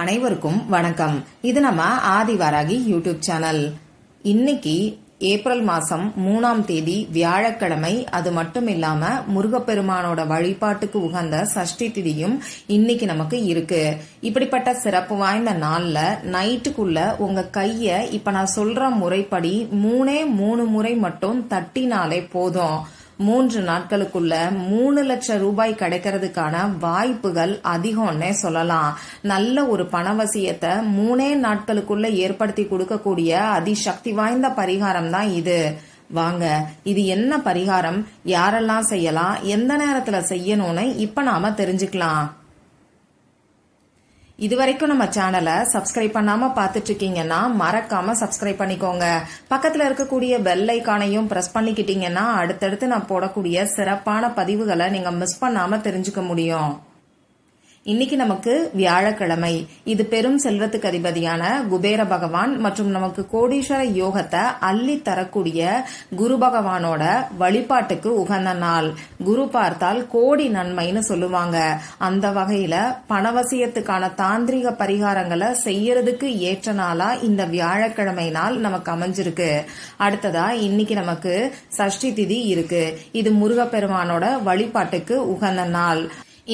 அனைவருக்கும் வணக்கம். இது நம்ம ஆதிவாராகி யூடியூப் சேனல். இன்னைக்கு ஏப்ரல் மாசம் 3ஆம் தேதி வியாழக்கிழமை. அது மட்டும் இல்லாம முருகப்பெருமானோட வழிபாட்டுக்கு உகந்த சஷ்டி திதியும் இன்னைக்கு நமக்கு இருக்கு. இப்படிப்பட்ட சிறப்பு வாய்ந்த நாள்ல நைட்டுக்குள்ள உங்க கைய இப்ப நான் சொல்ற முறைப்படி 3 முறை மட்டும் தட்டினாலே போதும். 3 நாட்களுக்குள்ள 3 லட்சம் ரூபாய் கிடைக்கிறதுக்கான வாய்ப்புகள் அதிகம்னே சொல்லலாம். நல்ல ஒரு பணவசியத்தை 3 நாட்களுக்குள்ள ஏற்படுத்தி கொடுக்கக்கூடிய அதிசக்தி வாய்ந்த பரிகாரம் தான் இது. வாங்க, இது என்ன பரிகாரம், யாரெல்லாம் செய்யலாம், எந்த நேரத்துல செய்யணும்னு இப்ப நாம தெரிஞ்சுக்கலாம். இதுவரைக்கும் நம்ம சேனலை சப்ஸ்கிரைப் பண்ணாம பாத்துட்டு இருக்கீங்கன்னா மறக்காம சப்ஸ்கிரைப் பண்ணிக்கோங்க. பக்கத்துல இருக்கக்கூடிய பெல் ஐகானையும் பிரஸ் பண்ணிக்கிட்டீங்கன்னா அடுத்தடுத்து நான் போடக்கூடிய சிறப்பான பதிவுகளை நீங்க மிஸ் பண்ணாம தெரிஞ்சுக்க முடியும். இன்னைக்கு நமக்கு வியாழக்கிழமை. இது பெரும் செல்வத்துக்கு அதிபதியான குபேர பகவான் மற்றும் நமக்கு கோடீஸ்வர யோகத்தை அள்ளி தரக்கூடிய குரு பகவானோட வழிபாட்டுக்கு உகந்த நாள். குரு பார்த்தால் கோடி நன்மைன்னு சொல்லுவாங்க. அந்த வகையில பணவசியத்துக்கான தாந்திரிக பரிகாரங்களை செய்யறதுக்கு ஏற்ற நாளா இந்த வியாழக்கிழமை நாள் நமக்கு அமைஞ்சிருக்கு. அடுத்ததா இன்னைக்கு நமக்கு சஷ்டி திதி இருக்கு. இது முருகப்பெருமானோட வழிபாட்டுக்கு உகந்த நாள்.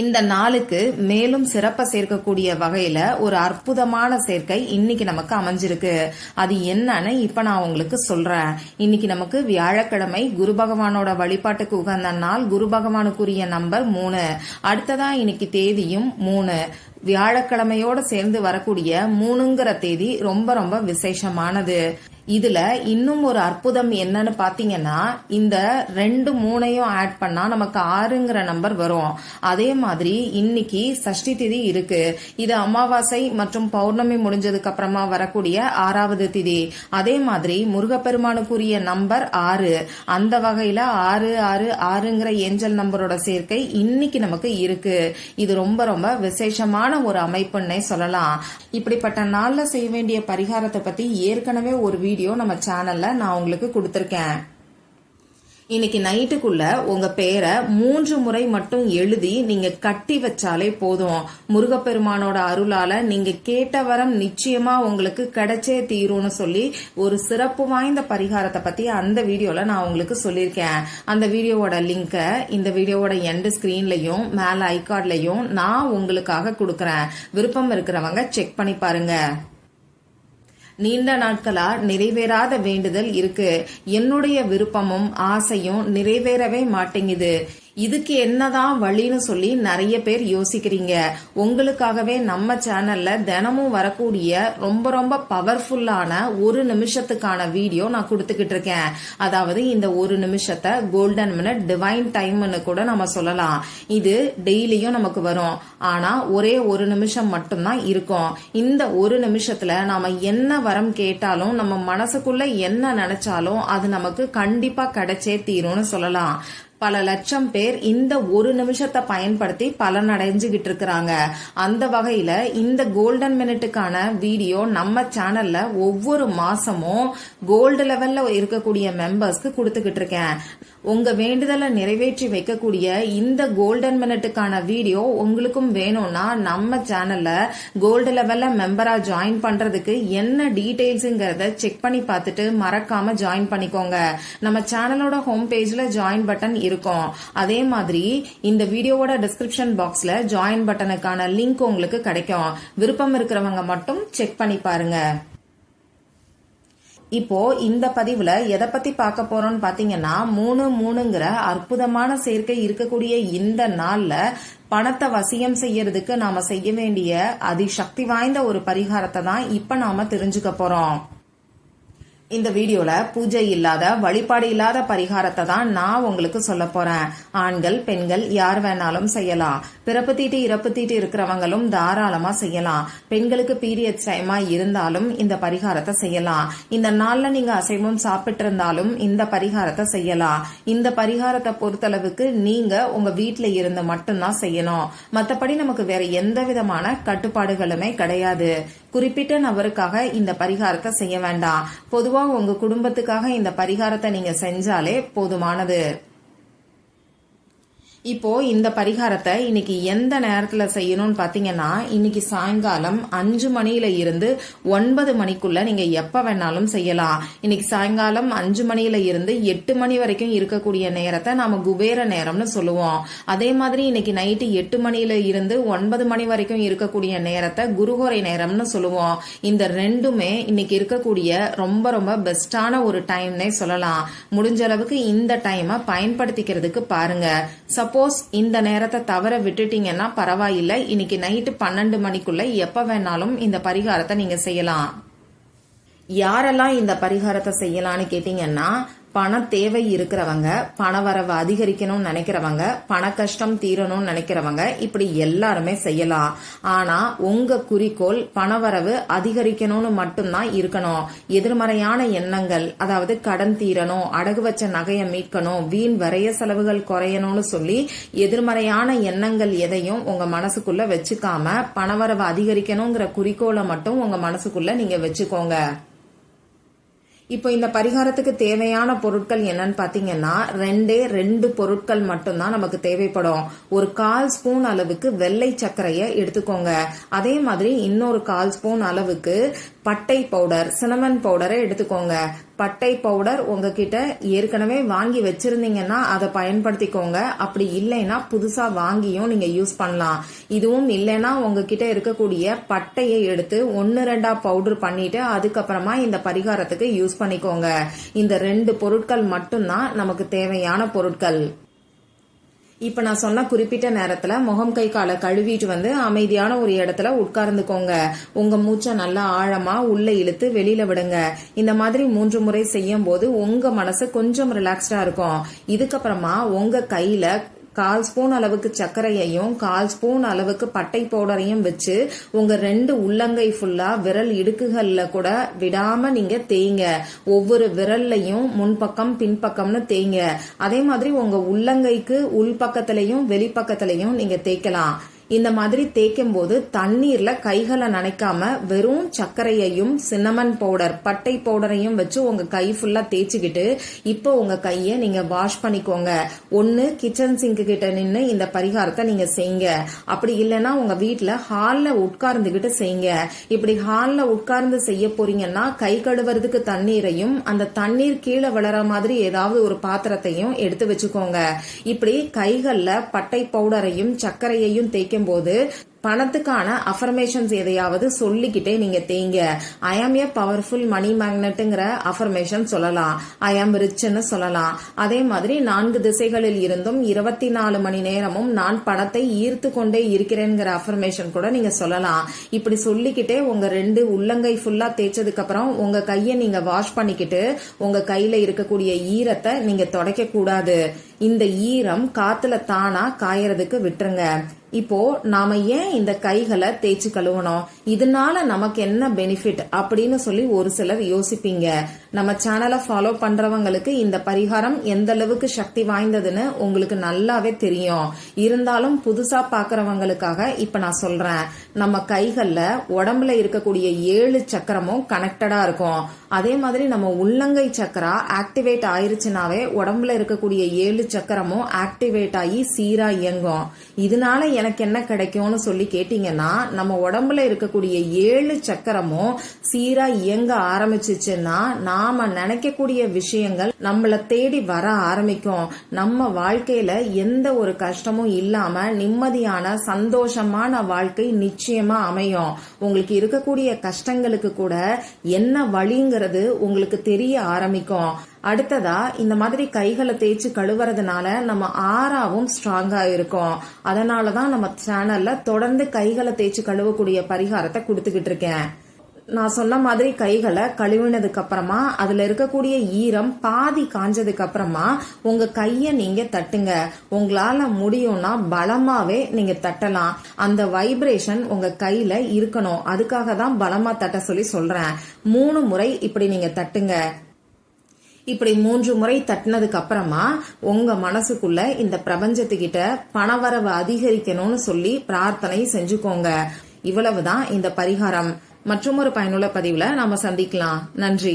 இந்த நாளுக்கு மேலும் சிறப்ப சேர்க்கக்கூடிய வகையில ஒரு அற்புதமான சேர்க்கை இன்னைக்கு நமக்கு அமைஞ்சிருக்கு. அது என்னன்னு இப்ப நான் உங்களுக்கு சொல்றேன். இன்னைக்கு நமக்கு வியாழக்கிழமை, குரு பகவானோட வழிபாட்டுக்கு உகந்த நாள். குரு பகவானுக்குரிய நம்பர் 3. அடுத்ததா இன்னைக்கு தேதியும் 3. வியாழக்கிழமையோட சேர்ந்து வரக்கூடிய 3ங்கிற தேதி ரொம்ப ரொம்ப விசேஷமானது. இதுல இன்னும் ஒரு அற்புதம் என்னன்னு பாத்தீங்கன்னா, இந்த 2 3ஐயும் ஆட் பண்ணா நமக்கு 6ங்கிற நம்பர் வரும். அதே மாதிரி இன்னைக்கு சஷ்டி திதி இருக்கு. இது அமாவாசை மற்றும் பௌர்ணமி முடிஞ்சதுக்கு அப்புறமா வரக்கூடிய 6வது திதி. அதே மாதிரி முருகப்பெருமானுக்குரிய நம்பர் 6. அந்த வகையில 666ங்கிற ஏஞ்சல் நம்பரோட சேர்க்கை இன்னைக்கு நமக்கு இருக்கு. இது ரொம்ப ரொம்ப விசேஷமான ஒரு அமைப்புன்னே சொல்லலாம். இப்படிப்பட்ட நாள்ல செய்ய வேண்டிய பரிகாரத்தை பத்தி ஏற்கனவே ஒரு வீடியோ நம்ம சேனல்ல நான் உங்களுக்கு கொடுத்திருக்கேன். இன்னைக்கு நைட்டுக்குள்ள உங்க பேரை 3 முறை மட்டும் எழுதி நீங்க கட்டி வச்சாலே போதும். முருகப்பெருமானோட அருளால நீங்க கேட்ட வரம் நிச்சயமா உங்களுக்கு கிடைச்சே தீரும்னு சொல்லி ஒரு சிறப்பு வாய்ந்த பரிகாரத்தை பத்தி அந்த வீடியோல நான் உங்களுக்கு சொல்லியிருக்கேன். அந்த வீடியோவோட லிங்க இந்த வீடியோவோட எண்ட் ஸ்கிரீன்லயும் மேல ஐகார்ட்லயும் நான் உங்களுக்காக கொடுக்கறேன். விருப்பம் இருக்கிறவங்க செக் பண்ணி பாருங்க. நீண்ட நாட்களா நிறைவேறாத வேண்டுதல் இருக்கு. என்னுடைய விருப்பமும் ஆசையும் நிறைவேறவே மாட்டேங்குது. இதுக்கு என்னதான் வழின்னு சொல்லி நிறைய பேர் யோசிக்கிறீங்க. உங்களுக்காகவே நம்ம சேனல்ல தினமும் வரக்கூடிய ரொம்ப ரொம்ப பவர்ஃபுல்லான 1 நிமிஷத்துக்கான வீடியோ நான் கொடுத்துக்கிட்டு இருக்கேன். அதாவது இந்த 1 நிமிஷத்தை கோல்டன் மினிட், டிவைன் டைம்னு கூட நம்ம சொல்லலாம். இது டெய்லியும் நமக்கு வரும். ஆனா ஒரே 1 நிமிஷம் மட்டும்தான் இருக்கும். இந்த 1 நிமிஷத்துல நாம என்ன வரம் கேட்டாலும், நம்ம மனசுக்குள்ள என்ன நினைச்சாலும் அது நமக்கு கண்டிப்பா கிடைச்சே தீரும்னு சொல்லலாம். பல லட்சம் பேர் இந்த 1 நிமிஷத்தை பயன்படுத்தி பலனடைஞ்சுகிட்டு இருக்கிறாங்க. அந்த வகையில இந்த கோல்டன் மினிட்டுக்கான வீடியோ நம்ம சேனல்ல ஒவ்வொரு மாசமும் கோல்டு லெவல்ல இருக்கக்கூடிய மெம்பர்ஸ்க்கு கொடுத்துக்கிட்டு இருக்கேன். உங்க வேண்டுதலை நிறைவேற்றி வைக்கக்கூடிய இந்த கோல்டன் மினிட்டுக்கான வீடியோ உங்களுக்கும் வேணும்னா நம்ம சேனல்ல கோல்டு லெவல்ல மெம்பரா ஜாயின் பண்றதுக்கு என்ன டீடைல்ஸ்ங்கறத செக் பண்ணி பார்த்துட்டு மறக்காம ஜாயின் பண்ணிக்கோங்க. நம்ம சேனலோட ஹோம் பேஜ்ல ஜாயின் பட்டன் இருக்கும். அதே மாதிரி இந்த வீடியோவோட டிஸ்கிரிப்ஷன் பாக்ஸ்ல ஜாயின் பட்டனுக்கான லிங்க் உங்களுக்கு கிடைக்கும். விருப்பம் இருக்கிறவங்க மட்டும் செக் பண்ணி பாருங்க. இப்போ இந்த பதிவுல எதை பத்தி பார்க்க போறோம்னு பாத்தீங்கன்னா, 3ங்கிற அற்புதமான சேர்க்கை இருக்கக்கூடிய இந்த நாள்ல பணத்தை வசியம் செய்யறதுக்கு நாம செய்ய வேண்டிய அதிசக்தி வாய்ந்த ஒரு பரிகாரத்தை தான் இப்ப நாம தெரிஞ்சுக்க போறோம். இந்த வீடியோல பூஜை இல்லாத, வழிபாடு இல்லாத பரிகாரத்தை தான் நான் உங்களுக்கு சொல்ல போறேன். ஆண்கள் பெண்கள் யார் வேணாலும் செய்யலாம். பிறப்பு தீட்டு இறப்பு தீட்டு இருக்கிறவங்களும் தாராளமா செய்யலாம். பெண்களுக்கு பீரியட்ஸ் டைமா இருந்தாலும் இந்த பரிகாரத்தை செய்யலாம். இந்த நாள்ல நீங்க அசைவம் சாப்பிட்டு இருந்தாலும் இந்த பரிகாரத்தை செய்யலாம். இந்த பரிகாரத்தை பொறுத்தளவுக்கு நீங்க உங்க வீட்டுல இருந்து மட்டும்தான் செய்யணும். மத்தபடி நமக்கு வேற எந்த விதமான கட்டுப்பாடுகளுமே கிடையாது. குறிப்பிட்ட நபருக்காக இந்த பரிகாரத்தை செய்ய வேண்டாம். பொதுவா உங்க குடும்பத்துக்காக இந்த பரிகாரத்தை நீங்க செஞ்சாலே போதுமானது. இப்போ இந்த பரிகாரத்தை இன்னைக்கு எந்த நேரத்துல செய்யணும்னு பாத்தீங்கன்னா, இன்னைக்கு சாயங்காலம் 5 மணியில இருந்து 9 மணிக்குள்ள நீங்க எப்ப வேணாலும் செய்யலாம். இன்னைக்கு சாயங்காலம் 5 மணியில இருந்து 8 மணி வரைக்கும் இருக்கக்கூடிய நேரத்தை நாம குபேர நேரம்னு சொல்லுவோம். அதே மாதிரி இன்னைக்கு நைட்டு 8 மணியில இருந்து 9 மணி வரைக்கும் இருக்கக்கூடிய நேரத்தை குருஹோரை நேரம்னு சொல்லுவோம். இந்த ரெண்டுமே இன்னைக்கு இருக்கக்கூடிய ரொம்ப ரொம்ப பெஸ்டான ஒரு டைம்னே சொல்லலாம். முடிஞ்ச அளவுக்கு இந்த டைமை பயன்படுத்திக்கிறதுக்கு பாருங்க. சப்போஸ் இந்த நேரத்தை தவற விட்டுட்டீங்கன்னா பரவாயில்லை, இன்னைக்கு நைட்டு 12 மணிக்குள்ள எப்ப வேணாலும் இந்த பரிகாரத்தை நீங்க செய்யலாம். யாரெல்லாம் இந்த பரிகாரத்தை செய்யலாம்னு கேட்டீங்கன்னா, பண தேவை இருக்கிறவங்க, பணவரவு அதிகரிக்கணும்னு நினைக்கிறவங்க, பண கஷ்டம் தீரணும்னு நினைக்கிறவங்க, இப்படி எல்லாருமே செய்யலாம். ஆனா உங்க குறிக்கோள் பணவரவு அதிகரிக்கணும்னு மட்டும்தான் இருக்கணும். எதிர்மறையான எண்ணங்கள், அதாவது கடன் தீரணும், அடகு வச்ச நகையை மீட்கணும், வீண் விரைய செலவுகள் குறையணும்னு சொல்லி எதிர்மறையான எண்ணங்கள் எதையும் உங்க மனசுக்குள்ள வச்சுக்காம பணவரவு அதிகரிக்கணுங்கிற குறிக்கோளை மட்டும் உங்க மனசுக்குள்ள நீங்க வச்சுக்கோங்க. இப்போ இந்த பரிகாரத்துக்கு தேவையான பொருட்கள் என்னன்னு பாத்தீங்கன்னா, 2 பொருட்கள் மட்டும்தான் நமக்கு தேவைப்படும். ஒரு 1/4 ஸ்பூன் அளவுக்கு வெள்ளை சர்க்கரையை எடுத்துக்கோங்க. அதே மாதிரி இன்னொரு 1/4 ஸ்பூன் அளவுக்கு பட்டை பவுடர், சினமன் பவுடரை எடுத்துக்கோங்க. பட்டை பவுடர் உங்ககிட்ட ஏற்கனவே வாங்கி வச்சிருந்தீங்கன்னா அதை பயன்படுத்திக்கோங்க. அப்படி இல்லைன்னா புதுசா வாங்கியும் நீங்க யூஸ் பண்ணலாம். இதுவும் இல்லைன்னா உங்ககிட்ட இருக்கக்கூடிய பட்டையை எடுத்து 1-2 பவுடர் பண்ணிட்டு அதுக்கப்புறமா இந்த பரிகாரத்துக்கு யூஸ் பண்ணிக்கோங்க. இந்த 2 பொருட்கள் மட்டும்தான் நமக்கு தேவையான பொருட்கள். இப்ப நான் சொன்ன குறிப்பிட்ட நேரத்துல முகம் கை காலை கழுவிட்டு வந்து அமைதியான ஒரு இடத்துல உட்கார்ந்துக்கோங்க. உங்க மூச்சை நல்லா ஆழமா உள்ள இழுத்து வெளியில விடுங்க. இந்த மாதிரி 3 முறை செய்யும் போது உங்க மனசு கொஞ்சம் ரிலாக்ஸ்டா இருக்கும். இதுக்கப்புறமா உங்க கையில 1/4 ஸ்பூன் அளவுக்கு சர்க்கரையையும் 1/4 ஸ்பூன் அளவுக்கு பட்டை பவுடரையும் வச்சு உங்க 2 உள்ளங்கை ஃபுல்லா விரல் இடுக்குகள்ல கூட விடாம நீங்க தேய்ங்க. ஒவ்வொரு விரல்லையும் முன்பக்கம் பின்பக்கம்னு தேய்ங்க. அதே மாதிரி உங்க உள்ளங்கைக்கு உள்பக்கத்திலையும் வெளிப்பக்கத்திலையும் நீங்க தேய்க்கலாம். இந்த மாதிரி தேய்க்கும் போது தண்ணீர்ல கைகளை நனைக்காம வெறும் சர்க்கரையையும் சின்னமன் பவுடர், பட்டை பவுடரையும் வச்சு உங்க கை ஃபுல்லா தேய்ச்சிக்கிட்டு இப்போ உங்க கைய நீங்க வாஷ் பண்ணிக்கோங்க. ஒன்னு கிச்சன் சிங்க் கிட்ட நின்று இந்த பரிகாரத்தை நீங்க செய்யுங்க. அப்படி இல்லைன்னா உங்க வீட்டுல ஹால்ல உட்கார்ந்துகிட்டு செய்யுங்க. இப்படி ஹால்ல உட்கார்ந்து செய்ய போறீங்கன்னா கை கழுவுறதுக்கு தண்ணீரையும் அந்த தண்ணீர் கீழே விழற மாதிரி ஏதாவது ஒரு பாத்திரத்தையும் எடுத்து வச்சுக்கோங்க. இப்படி கைகள்ல பட்டை பவுடரையும் சர்க்கரையையும் தேய்க்கும் போது பணத்துக்கான அஃபர்மேஷன்ஸ் எதையாவது சொல்லிக்கிட்டே நீங்க தேய்ங்க. ஐ ஆம் ஏ பவர்ஃபுல் மணி மேக்னெட்ங்கிற அஃபர்மேஷன் சொல்லலாம். ஐ ஆம் ரிச்னு சொல்லலாம். அதே மாதிரி 4 திசைகளில் இருந்தும் 24 மணி நேரமும் நான் பணத்தை ஈர்த்து கொண்டே இருக்கிறேங்கிற அஃபர்மேஷன் கூட நீங்க சொல்லலாம். இப்படி சொல்லிக்கிட்டே உங்க 2 உள்ளங்கை ஃபுல்லா தேய்ச்சதுக்கு அப்புறம் உங்க கையை நீங்க வாஷ் பண்ணிக்கிட்டு உங்க கையில இருக்கக்கூடிய ஈரத்தை நீங்க துடைக்க கூடாது. இந்த ஈரம் காத்துல தானா காயறதுக்கு விட்டுருங்க. இப்போ நாம ஏன் இந்த கைகளை தேய்ச்சி கழுவணும், இதனால நமக்கு என்ன பெனிஃபிட் அப்படின்னு சொல்லி ஒரு சிலர் யோசிப்பீங்க. நம்ம சேனலை ஃபாலோ பண்றவங்களுக்கு இந்த பரிகாரம் எந்த அளவுக்கு சக்தி வாய்ந்ததுன்னு உங்களுக்கு நல்லாவே தெரியும். இருந்தாலும் புதுசா பாக்குறவங்களுக்காக இப்ப நான் சொல்றேன். நம்ம கைகள்ல உடம்புல இருக்கக்கூடிய 7 சக்கரமும் கனெக்டடா இருக்கும். அதே மாதிரி நம்ம உள்ளங்கை சக்கரா ஆக்டிவேட் ஆயிருச்சுனாவே உடம்புல இருக்கக்கூடிய 7 சக்கரமும் ஆக்டிவேட் ஆகி சீரா இயங்கும். இதனால எனக்கு என்ன கிடைக்கும்னு சொல்லி கேட்டீங்கன்னா, நம்ம உடம்புல இருக்கக்கூடிய 7 சக்கரமும் சீரா இயங்க ஆரம்பிச்சுச்சுன்னா நாம நினைக்கக்கூடிய விஷயங்கள் நம்மள தேடி வர ஆரம்பிக்கும். நம்ம வாழ்க்கையில எந்த ஒரு கஷ்டமும் இல்லாம நிம்மதியான சந்தோஷமான வாழ்க்கை நிச்சயமா அமையும். உங்களுக்கு இருக்கக்கூடிய கஷ்டங்களுக்கு கூட என்ன வழிங்கிறது உங்களுக்கு தெரிய ஆரம்பிக்கும். அடுத்ததா இந்த மாதிரி கைகளை தேய்ச்சி கழுவுறதுனால நம்ம ஆறாவும் ஸ்ட்ராங்கா இருக்கும். அதனாலதான் நம்ம சேனல்ல தொடர்ந்து கைகளை தேய்ச்சி கழுவக்கூடிய பரிகாரத்தை கொடுத்துக்கிட்டு இருக்கேன். நான் சொன்ன மாதிரி கைகளை கழுவினதுக்கு அப்புறமா அதுல இருக்கக்கூடிய ஈரம் பாதி காஞ்சதுக்கு அப்புறமா உங்க கைய நீங்க தட்டுங்க. உங்களால முடியும்னா பலமாவே நீங்க தட்டலாம். அந்த வைப்ரேஷன் உங்க கையில இருக்கணும். அதுக்காக தான் பலமா தட்ட சொல்லி சொல்றேன். 3 முறை இப்படி நீங்க தட்டுங்க. இப்படி 3 முறை தட்டினதுக்கு அப்புறமா உங்க மனசுக்குள்ள இந்த பிரபஞ்சத்துக்கிட்ட பணவரவு அதிகரிக்கணும்னு சொல்லி பிரார்த்தனை செஞ்சுக்கோங்க. இவ்வளவுதான் இந்த பரிகாரம். மற்றும் ஒரு பயனுள்ள பதிவுல நாம சந்திக்கலாம். நன்றி.